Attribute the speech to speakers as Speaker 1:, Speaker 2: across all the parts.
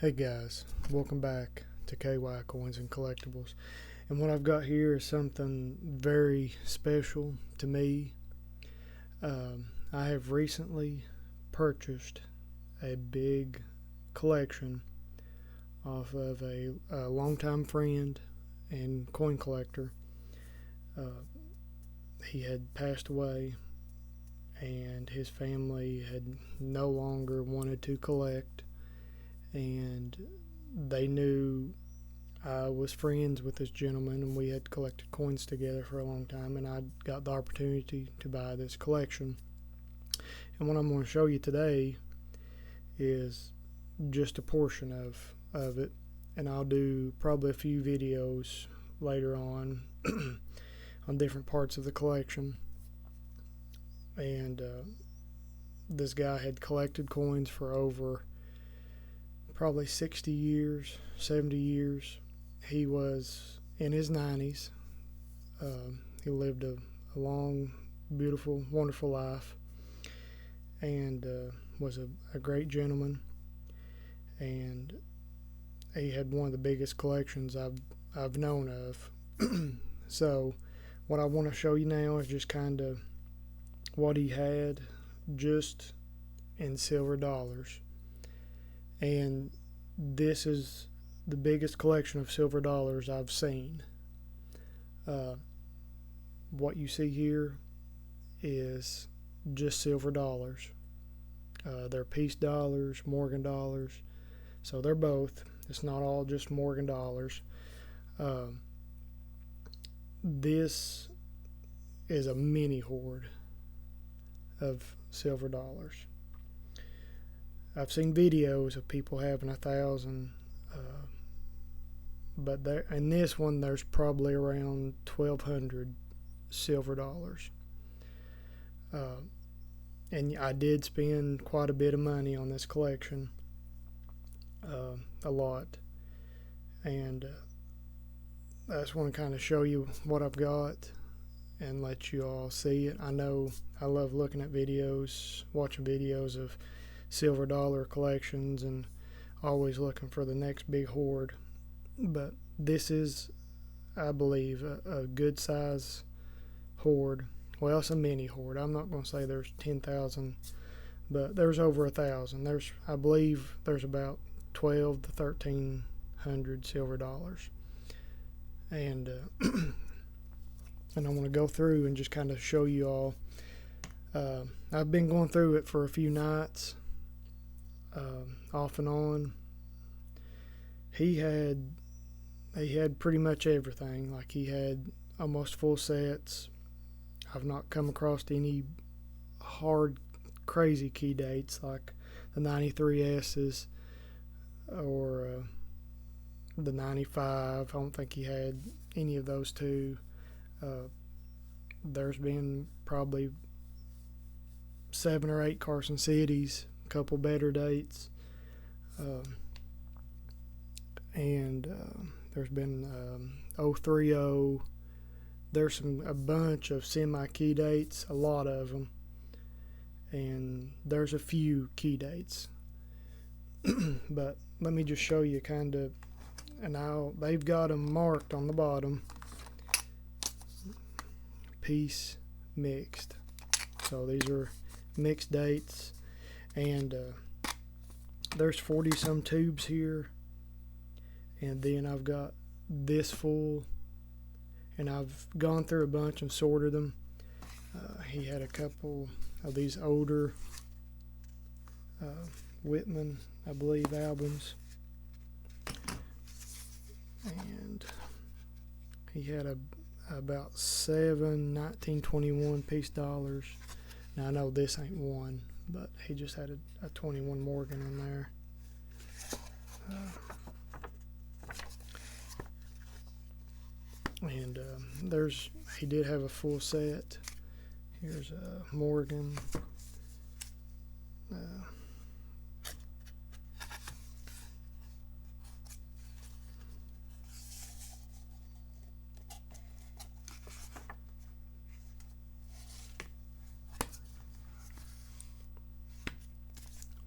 Speaker 1: Hey guys, welcome back to KY Coins and Collectibles. And what I've got here is something very special to me. I have recently purchased a big collection off of a longtime friend and coin collector. He had passed away and his family had no longer wanted to collect, and they knew I was friends with this gentleman and we had collected coins together for a long time, and I got the opportunity to buy this collection. And what I'm going to show you today is just a portion of it, and I'll do probably a few videos later on on different parts of the collection. And this guy had collected coins for over probably 60 years, 70 years. He was in his 90s. He lived a long, beautiful, wonderful life, and was a great gentleman. And he had one of the biggest collections I've known of. So what I want to show you now is just kind of what he had just in silver dollars. And this is the biggest collection of silver dollars I've seen. What you see here is just silver dollars. They're piece dollars, Morgan dollars, so they're both. It's not all just Morgan dollars. This is a mini hoard of silver dollars. I've seen videos of people having 1,000, but there, in this one there's probably around 1,200 silver dollars. And I did spend quite a bit of money on this collection, a lot, and I just want to kind of show you what I've got and let you all see it. I know I love looking at videos, watching videos of silver dollar collections, and always looking for the next big hoard. But this is, I believe, a good size hoard. Well, it's a mini hoard. I'm not going to say there's 10,000, but there's over 1,000. I believe there's about 12 to 1,300 silver dollars. And and I want to go through and just kind of show you all. I've been going through it for a few nights, off and on. He had pretty much everything. Like, he had almost full sets. I've not come across any hard, crazy key dates like the 93S's or the 95. I don't think he had any of those two. There's been probably 7 or 8 Carson Cities, a couple better dates, and there's been 030. There's a bunch of semi-key dates, a lot of them, and there's a few key dates. But let me just show you kind of, and they've got them marked on the bottom, piece mixed. So these are mixed dates, and there's 40 some tubes here, and then I've got this full, and I've gone through a bunch and sorted them. He had a couple of these older Whitman, I believe, albums, and he had about 7 1921 piece dollars. Now I know this ain't one, but he just had a 21 Morgan in there. And he did have a full set. Here's a Morgan.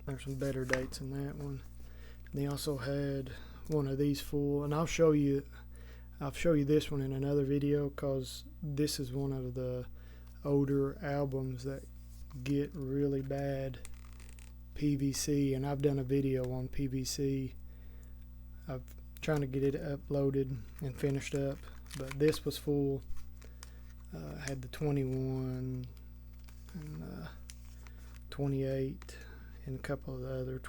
Speaker 1: There's some better dates in that one. And he also had one of these full, and I'll show you this one in another video, because this is one of the older albums that get really bad PVC, and I've done a video on PVC. I'm trying to get it uploaded and finished up, but this was full. Had the 21 and 28 and a couple of the other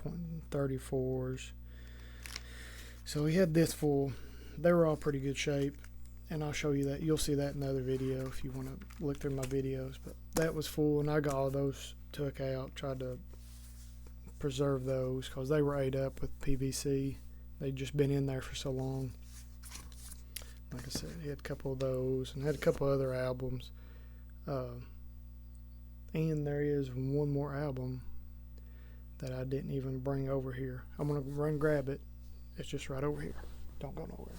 Speaker 1: 34s. So he had this full. They were all pretty good shape, and I'll show you that. You'll see that in the other video if you want to look through my videos. But that was full, and I got all those took out, tried to preserve those because they were ate up with PVC. They'd just been in there for so long. Like I said, he had a couple of those and had a couple other albums. And there is one more album that I didn't even bring over here. I'm going to run grab it. It's just right over here. Don't go nowhere.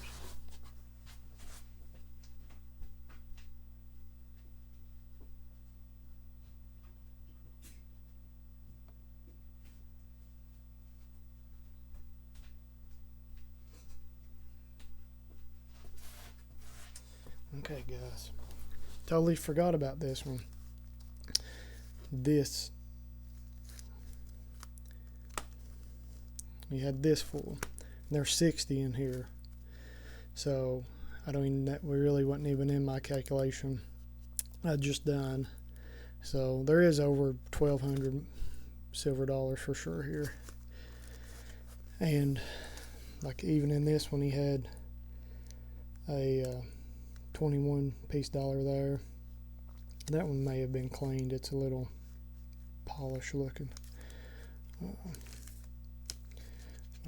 Speaker 1: Okay, guys. Totally forgot about this one. We had this full. There's 60 in here. So I don't even, that we really wasn't even in my calculation. I just done. So there is over 1,200 silver dollars for sure here. And like even in this one, he had a 21 piece dollar there. That one may have been cleaned. It's a little polished looking.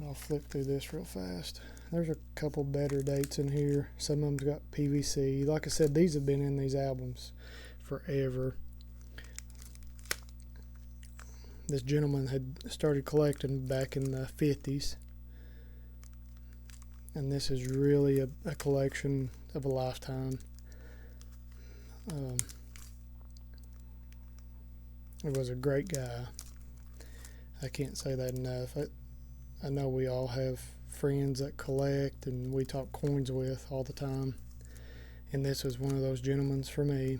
Speaker 1: I'll flip through this real fast. There's a couple better dates in here. Some of them's got PVC. Like I said, these have been in these albums forever. This gentleman had started collecting back in the 50s. And this is really a collection of a lifetime. He was a great guy. I can't say that enough. I know we all have friends that collect and we talk coins with all the time. And this was one of those gentlemen for me.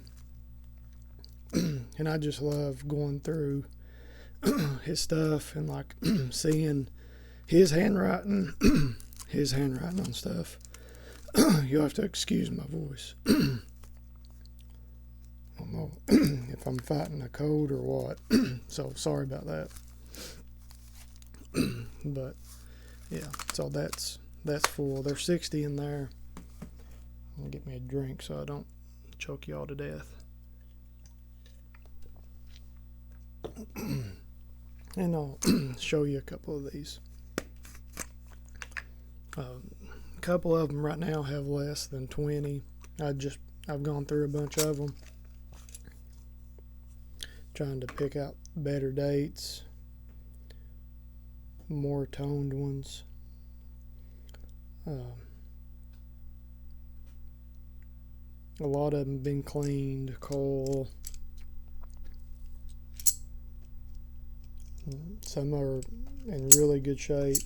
Speaker 1: And I just love going through his stuff and like seeing his handwriting, his handwriting on stuff. You'll have to excuse my voice. I don't know if I'm fighting a cold or what. So sorry about that. But yeah, so that's full. There's 60 in there. I'm gonna get me a drink so I don't choke y'all to death. And I'll show you a couple of these. A couple of them right now have less than 20. I've gone through a bunch of them, trying to pick out better dates, more toned ones. A lot of them been cleaned, coal. Some are in really good shape.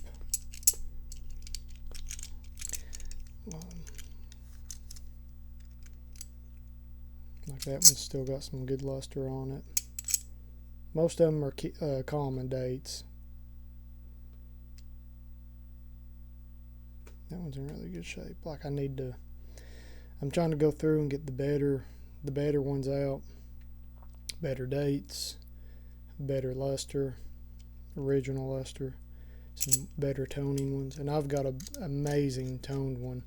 Speaker 1: Like that one's still got some good luster on it. Most of them are common dates. That one's in really good shape. Like I'm trying to go through and get the better ones out. Better dates, better luster, original luster, some better toning ones. And I've got an amazing toned one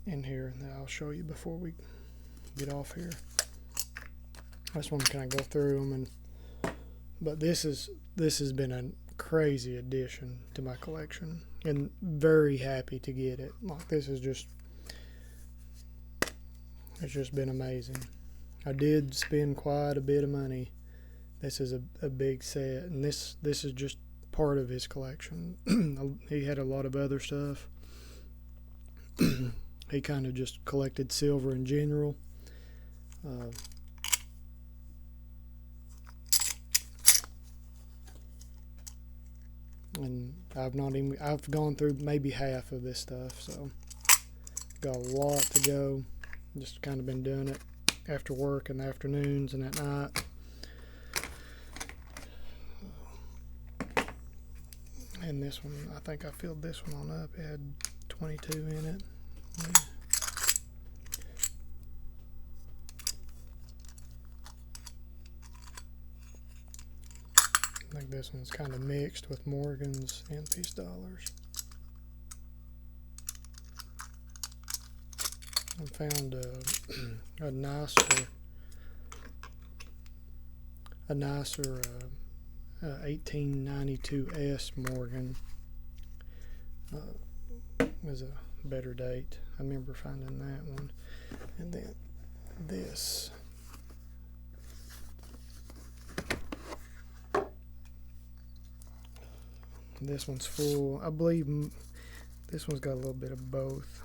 Speaker 1: in here that I'll show you before we get off here. I just want to kind of go through them, but this has been a crazy addition to my collection, and very happy to get it. Like this is it's just been amazing. I did spend quite a bit of money. This is a big set, and this is just part of his collection. He had a lot of other stuff. He kind of just collected silver in general. and I've gone through maybe half of this stuff, so got a lot to go. Just kind of been doing it after work in the afternoons and at night. And this one, I think I filled this one on up. It had 22 in it. Yeah. I think this one's kind of mixed with Morgans and piece dollars. I found a nicer 1892S Morgan. Was a better date. I remember finding that one. And then this. This one's full. I believe this one's got a little bit of both.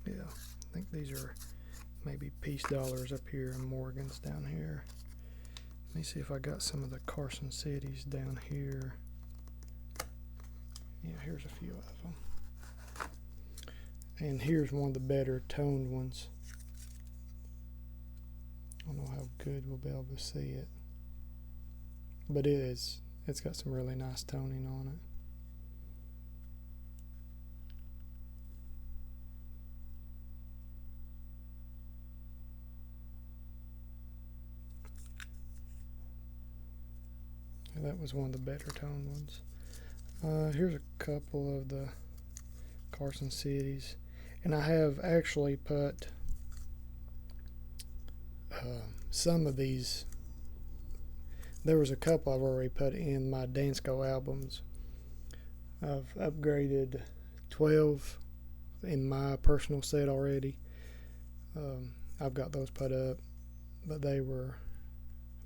Speaker 1: Yeah, I think these are maybe piece dollars up here and Morgans down here. Let me see if I got some of the Carson Cities down here. Yeah, here's a few of them. And here's one of the better toned ones. I don't know how good we'll be able to see it, but it's got some really nice toning on it. That was one of the better toned ones. Here's a couple of the Carson Cities, and I have actually put some of these. There was a couple I've already put in my Dansko albums. I've upgraded 12 in my personal set already. I've got those put up, but they were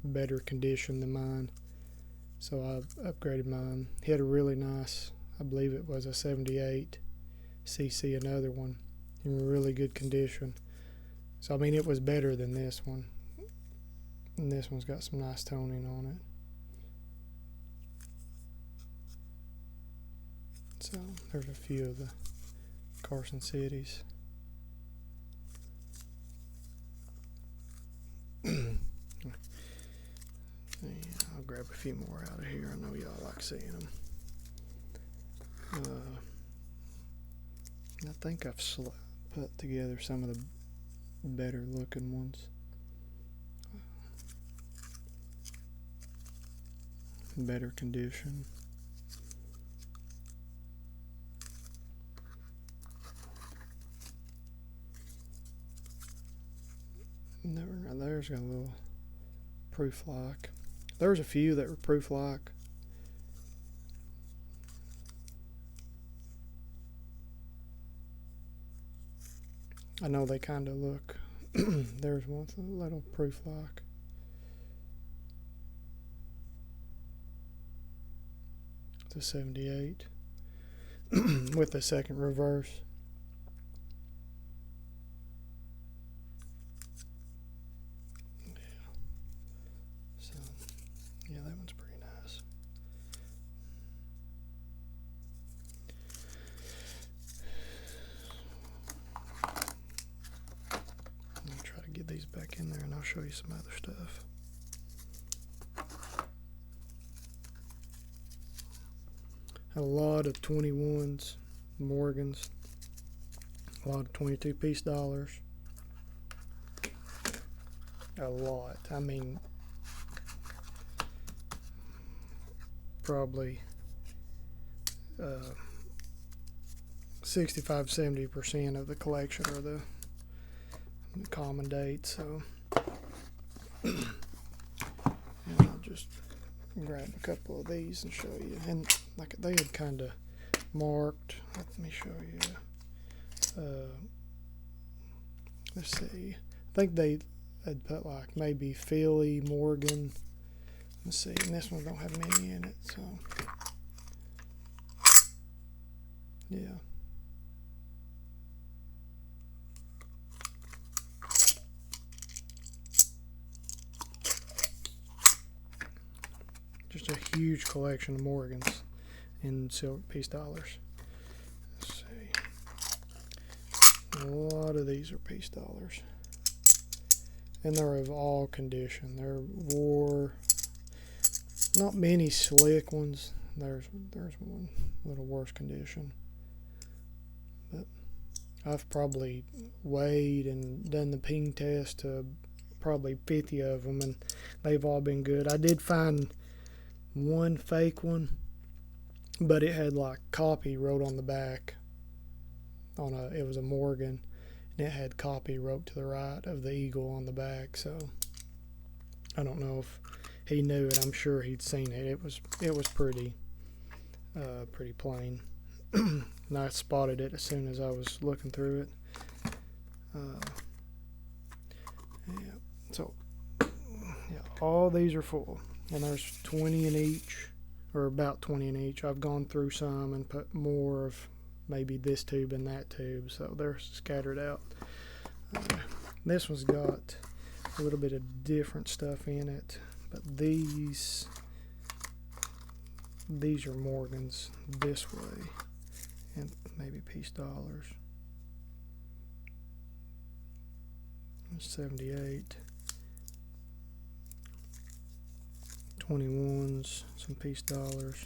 Speaker 1: better condition than mine, so I upgraded mine. He had a really nice, I believe it was a 78 cc, another one, in really good condition. So I mean, it was better than this one. And this one's got some nice toning on it. So there's a few of the Carson Cities. I'll grab a few more out of here. I know y'all like seeing them. I think I've put together some of the better looking ones. Better condition. There's got a little proof lock. There's a few that were proof lock. I know they kind of look. There's one with a little proof lock. It's a 78 with the second reverse. Yeah. So, yeah, that one's pretty nice. I'm gonna try to get these back in there, and I'll show you some other stuff. A lot of 21s, Morgans, a lot of 22 piece dollars. A lot. I mean, probably 65-70% of the collection are the common dates. So I'll just grab a couple of these and show you. And like they had kind of marked. Let me show you. Let's see. I think they had put like maybe Philly, Morgan. Let's see. And this one don't have many in it. So yeah. Just a huge collection of Morgans. in silk piece dollars. Let's see. A lot of these are piece dollars. And they're of all condition. They're wore. Not many slick ones. There's one a little worse condition. But I've probably weighed and done the ping test to probably 50 of them, and they've all been good. I did find one fake one, but it had like copy wrote on the back. It was a Morgan, and it had copy wrote to the right of the eagle on the back. So I don't know if he knew it. I'm sure he'd seen it. It was pretty plain. And I spotted it as soon as I was looking through it. Yeah. So yeah, all these are full, and there's 20 in each, or about 20 in each. I've gone through some and put more of maybe this tube and that tube, so they're scattered out. This one's got a little bit of different stuff in it, but these are Morgans this way, and maybe piece dollars. 78, 21s, some piece dollars.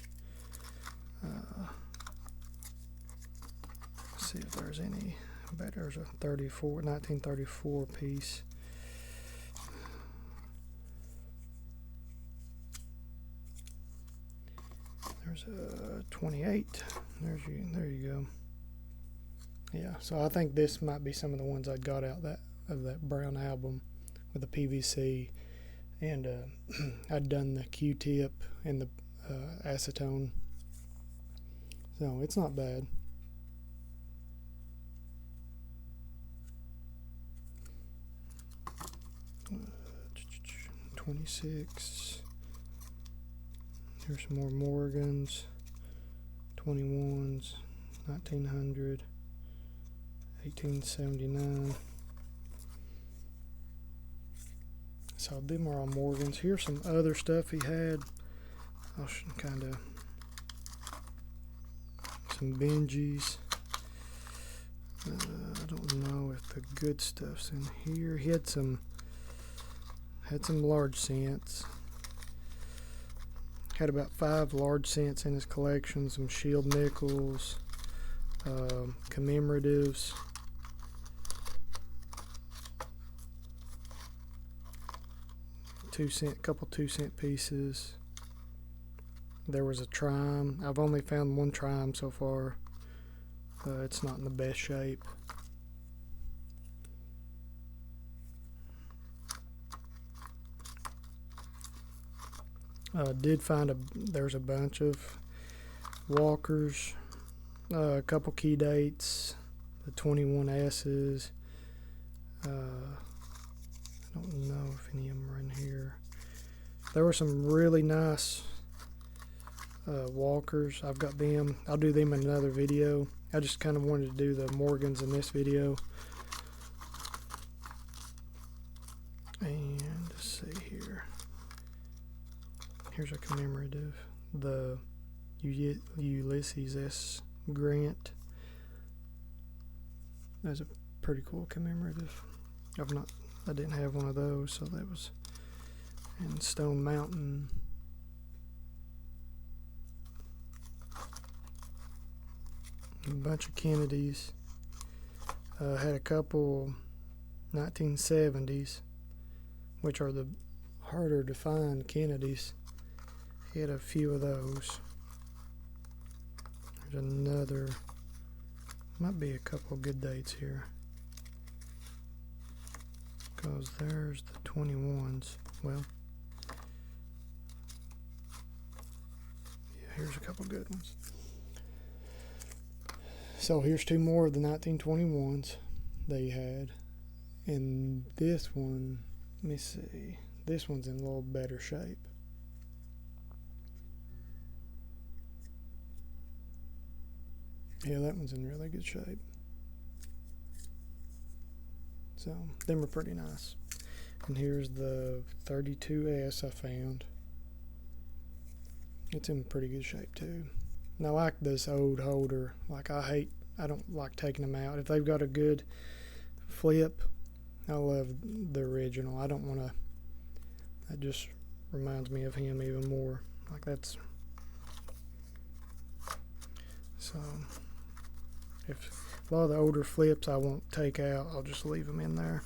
Speaker 1: Let's see if there's any. I bet there's a 1934 piece. There's a 28. There you go. Yeah, so I think this might be some of the ones I got out of that brown album with the PVC, and I'd done the Q-tip and the acetone, so it's not bad. Uh, 26. Here's some more Morgans, 21s, 1900, 1879. So them are all Morgans. Here's some other stuff he had. I'll kind of some Benjis. I don't know if the good stuff's in here. He had some large cents. Had about 5 large cents in his collection. Some shield nickels, commemoratives. Couple 2-cent pieces. There was a trime. I've only found one trime so far. It's not in the best shape. Did find there's a bunch of walkers, a couple key dates, the 21S's. I don't know if any of them are in here. There were some really nice walkers. I've got them. I'll do them in another video. I just kind of wanted to do the Morgans in this video. And let's see here. Here's a commemorative. The Ulysses S. Grant. That's a pretty cool commemorative. I didn't have one of those, so that was in Stone Mountain. A bunch of Kennedys. Had a couple 1970s, which are the harder to find Kennedys. He had a few of those. There's another. Might be a couple good dates here. Because there's the 21s. Well, yeah, here's a couple good ones. So here's 2 more of the 1921s they had. And this one, let me see. This one's in a little better shape. Yeah, that one's in really good shape. So, them are pretty nice. And here's the 32S I found. It's in pretty good shape too. And I like this old holder. Like I don't like taking them out. If they've got a good flip, I love the original. I don't want to, that just reminds me of him even more. Like that's, so if a lot of the older flips I won't take out, I'll just leave them in there.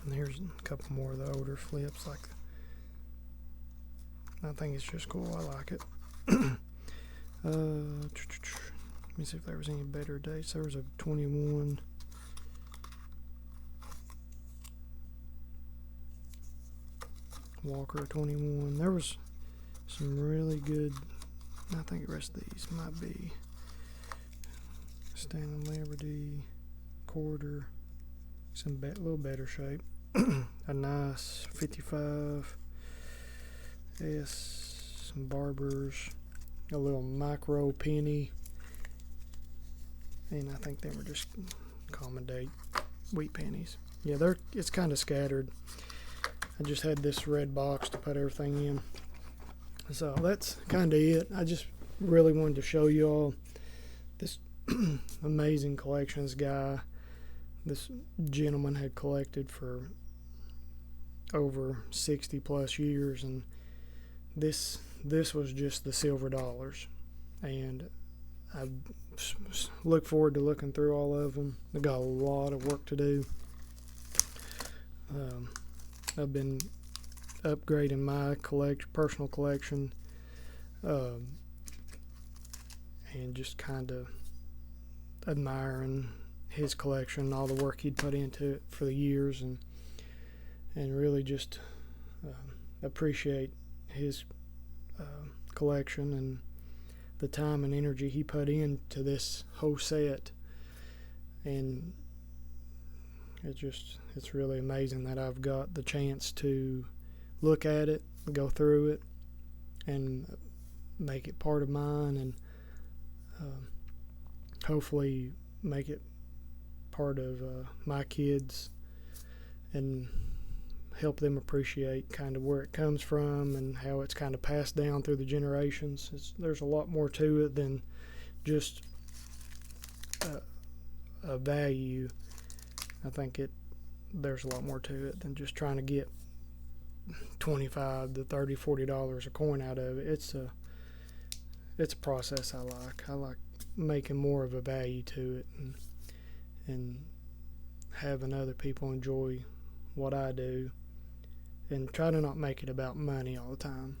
Speaker 1: And here's a couple more of the older flips. Like, I think it's just cool. I like it. Let me see if there was any better dates. There was a 21. Walker 21. There was some really good. I think the rest of these might be Stanley Liberty, quarter, some little better shape. A nice 55 S, some Barbers, a little micro penny, and I think they were just common date wheat pennies. Yeah, it's kind of scattered. I just had this red box to put everything in. So that's kind of it. I just really wanted to show you all this amazing collections guy. This gentleman had collected for over 60 plus years, and this was just the silver dollars. And I look forward to looking through all of them. I've got a lot of work to do. I've been upgrading my personal collection, and just kind of admiring his collection, all the work he'd put into it for the years, and really just appreciate his collection and the time and energy he put into this whole set. And it's really amazing that I've got the chance to look at it, go through it, and make it part of mine, and hopefully make it part of my kids, and help them appreciate kind of where it comes from and how it's kind of passed down through the generations. There's a lot more to it than just a value. I think there's a lot more to it than just trying to get $25 to $30, $40 a coin out of it. It's a process I like. I like making more of a value to it, and having other people enjoy what I do, and try to not make it about money all the time.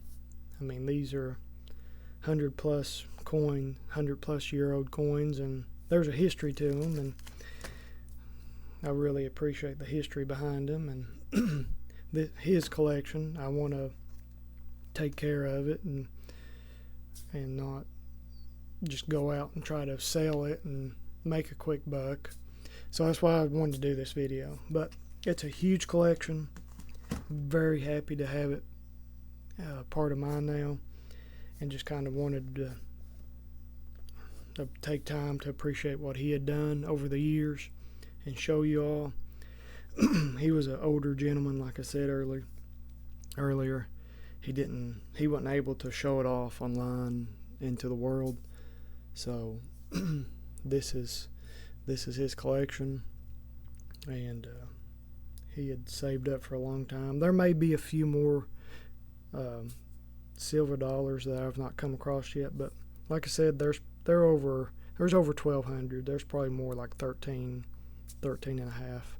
Speaker 1: I mean, these are 100 plus year old coins, and there's a history to them, and I really appreciate the history behind them, and his collection. I want to take care of it, and not just go out and try to sell it and make a quick buck. So that's why I wanted to do this video. But it's a huge collection. Very happy to have it part of mine now, and just kind of wanted to take time to appreciate what he had done over the years and show you all. He was an older gentleman, like I said earlier. He wasn't able to show it off online into the world. So this is his collection, and he had saved up for a long time. There may be a few more silver dollars that I've not come across yet, but like I said, there's over 1,200. There's probably more, like 13 and a half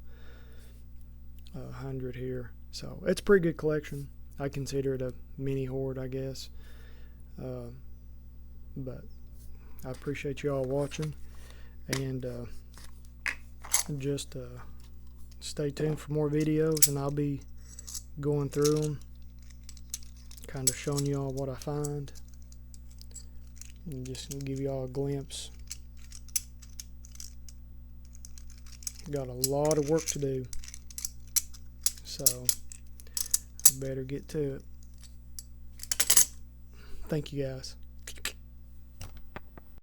Speaker 1: hundred here. So it's a pretty good collection. I consider it a mini hoard, I guess. But I appreciate you all watching, and just stay tuned for more videos, and I'll be going through them, kind of showing you all what I find, and just give you all a glimpse. Got a lot of work to do, so I better get to it. Thank you guys.